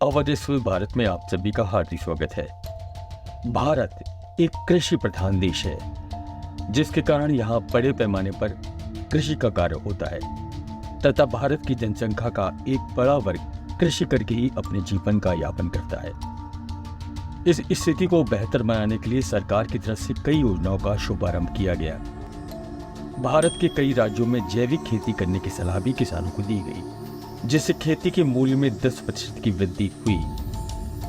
अवधेश्वर भारत में आप सभी का हार्दिक स्वागत है। भारत एक कृषि प्रधान देश है, जिसके कारण यहाँ बड़े पैमाने पर कृषि का कार्य होता है तथा भारत की जनसंख्या का एक बड़ा वर्ग कृषि करके ही अपने जीवन का यापन करता है। इस स्थिति को बेहतर बनाने के लिए सरकार की तरफ से कई योजनाओं का शुभारंभ किया गया। भारत के कई राज्यों में जैविक खेती करने की सलाह भी किसानों को दी गई, जिससे खेती के मूल्य में 10% की वृद्धि हुई।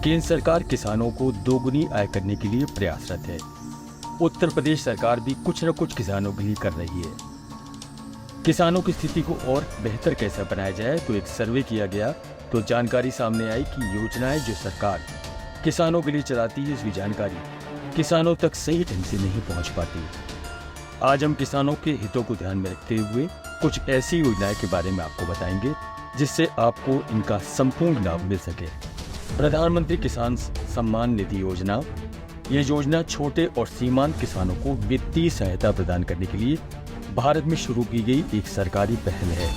केंद्र सरकार किसानों को दोगुनी आय करने के लिए प्रयासरत है। उत्तर प्रदेश सरकार भी कुछ न कुछ किसानों के लिए कर रही है। किसानों की स्थिति को और बेहतर कैसे बनाया जाए, तो एक सर्वे किया गया तो जानकारी सामने आई कि योजनाएं जो सरकार किसानों के लिए चलाती है, इसकी जानकारी किसानों तक सही ढंग से नहीं पहुंच पाती। आज हम किसानों के हितों को ध्यान में रखते हुए कुछ ऐसी योजनाएं के बारे में आपको बताएंगे जिससे आपको इनका संपूर्ण लाभ मिल सके। प्रधानमंत्री किसान सम्मान निधि योजना, यह योजना छोटे और सीमांत किसानों को वित्तीय सहायता प्रदान करने के लिए भारत में शुरू की गई एक सरकारी पहल है।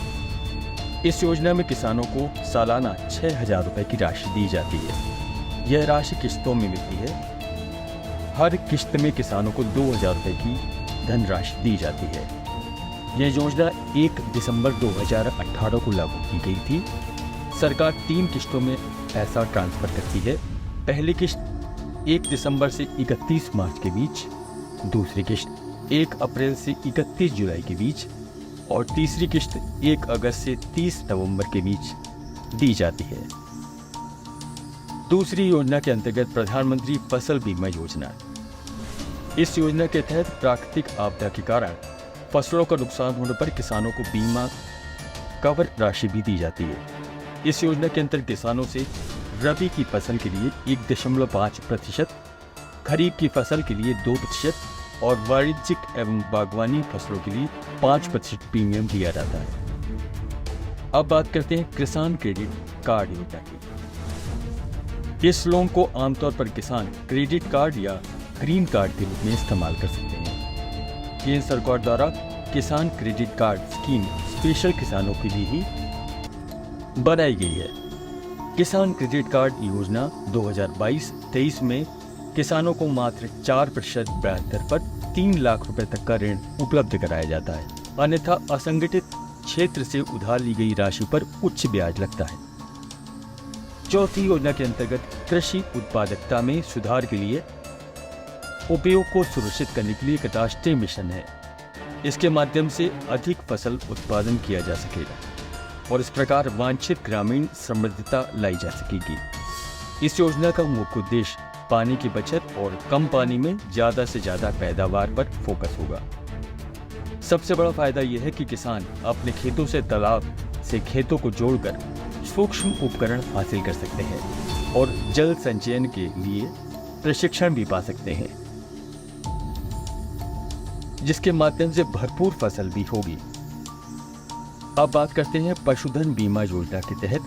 इस योजना में किसानों को सालाना 6,000 रुपए की राशि दी जाती है। यह राशि किस्तों में मिलती है। हर किस्त में किसानों को 2,000 रुपए की धनराशि दी जाती है। यह योजना 1 दिसंबर 2018 को लागू की गई थी। सरकार 3 किस्तों में पैसा ट्रांसफर करती है। पहली किस्त 1 दिसंबर से 31 मार्च के बीच, दूसरी किस्त 1 अप्रैल से 31 जुलाई के बीच और तीसरी किस्त 1 अगस्त से 30 नवंबर के बीच दी जाती है। दूसरी योजना के अंतर्गत प्रधानमंत्री फसल बीमा योजना। इस योजना के तहत प्राकृतिक आपदा के कारण फसलों का नुकसान होने पर किसानों को बीमा कवर राशि भी दी जाती है। इस योजना के अंतर्गत किसानों से रबी की फसल के लिए 1.5%, खरीफ की फसल के लिए 2% और वाणिज्यिक एवं बागवानी फसलों के लिए 5% प्रीमियम दिया जाता है। अब बात करते हैं किसान क्रेडिट कार्ड योजना की। इस लोन को आमतौर पर किसान क्रेडिट कार्ड या ग्रीन कार्ड के रूप में इस्तेमाल कर सकते हैं। केंद्र सरकार द्वारा किसान क्रेडिट कार्ड स्कीम स्पेशल किसानों के लिए ही बनाई गई है। किसान क्रेडिट कार्ड योजना 2022-23 में किसानों को मात्र 4% ब्याज दर पर 3 लाख रुपए तक का ऋण उपलब्ध कराया जाता है। अन्यथा असंगठित क्षेत्र से उधार ली गई राशि पर उच्च ब्याज लगता है। चौथी योजना के अंतर्गत कृषि उत्पादकता में सुधार के लिए उपयोग को सुनिश्चित करने के लिए एक राष्ट्रीय मिशन है। इसके माध्यम से अधिक फसल उत्पादन किया जा सकेगा और इस प्रकार वांछित ग्रामीण समृद्धता लाई जा सकेगी। इस योजना का मुख्य उद्देश्य पानी की बचत और कम पानी में ज्यादा से ज्यादा पैदावार पर फोकस होगा। सबसे बड़ा फायदा यह है कि किसान अपने खेतों से तालाब से खेतों को जोड़कर सूक्ष्म उपकरण हासिल कर सकते हैं और जल संचयन के लिए प्रशिक्षण भी पा सकते हैं, जिसके माध्यम से भरपूर फसल भी होगी। अब बात करते हैं पशुधन बीमा योजना के तहत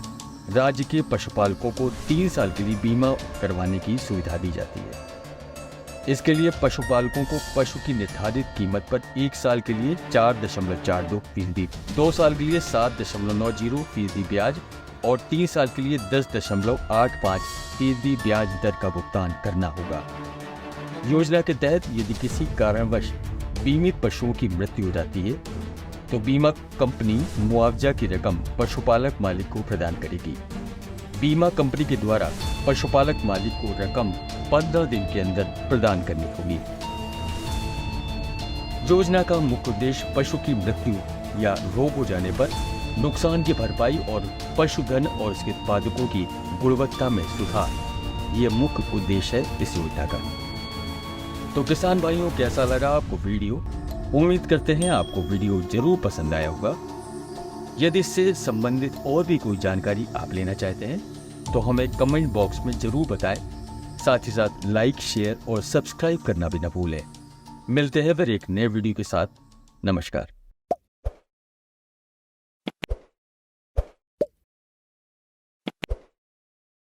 राज्य के पशुपालकों को 3 साल के लिए बीमा करवाने की सुविधा दी जाती है। इसके लिए पशुपालकों को पशु की निर्धारित कीमत पर 1 साल के लिए 4.42%, 2 साल के लिए 7.90% ब्याज और 3 साल के लिए 10.85% ब्याज दर का भुगतान करना होगा। योजना के तहत यदि किसी कारणवश बीमित पशुओं की मृत्यु हो जाती है तो बीमा कंपनी मुआवजा की रकम पशुपालक मालिक को प्रदान करेगी। बीमा कंपनी के द्वारा पशुपालक मालिक को रकम 15 दिन के अंदर प्रदान करनी होगी। योजना का मुख्य उद्देश्य पशु की मृत्यु या रोग हो जाने पर नुकसान की भरपाई और पशुधन और इसके उत्पादकों की गुणवत्ता में सुधार, ये मुख्य उद्देश्य है इस योजना का। तो किसान भाइयों, कैसा लगा आपको वीडियो? उम्मीद करते हैं आपको वीडियो जरूर पसंद आया होगा। यदि इससे संबंधित और भी कोई जानकारी आप लेना चाहते हैं तो हमें कमेंट बॉक्स में जरूर बताएं। साथ ही साथ लाइक, शेयर और सब्सक्राइब करना भी न भूलें। मिलते हैं फिर एक नए वीडियो के साथ। नमस्कार।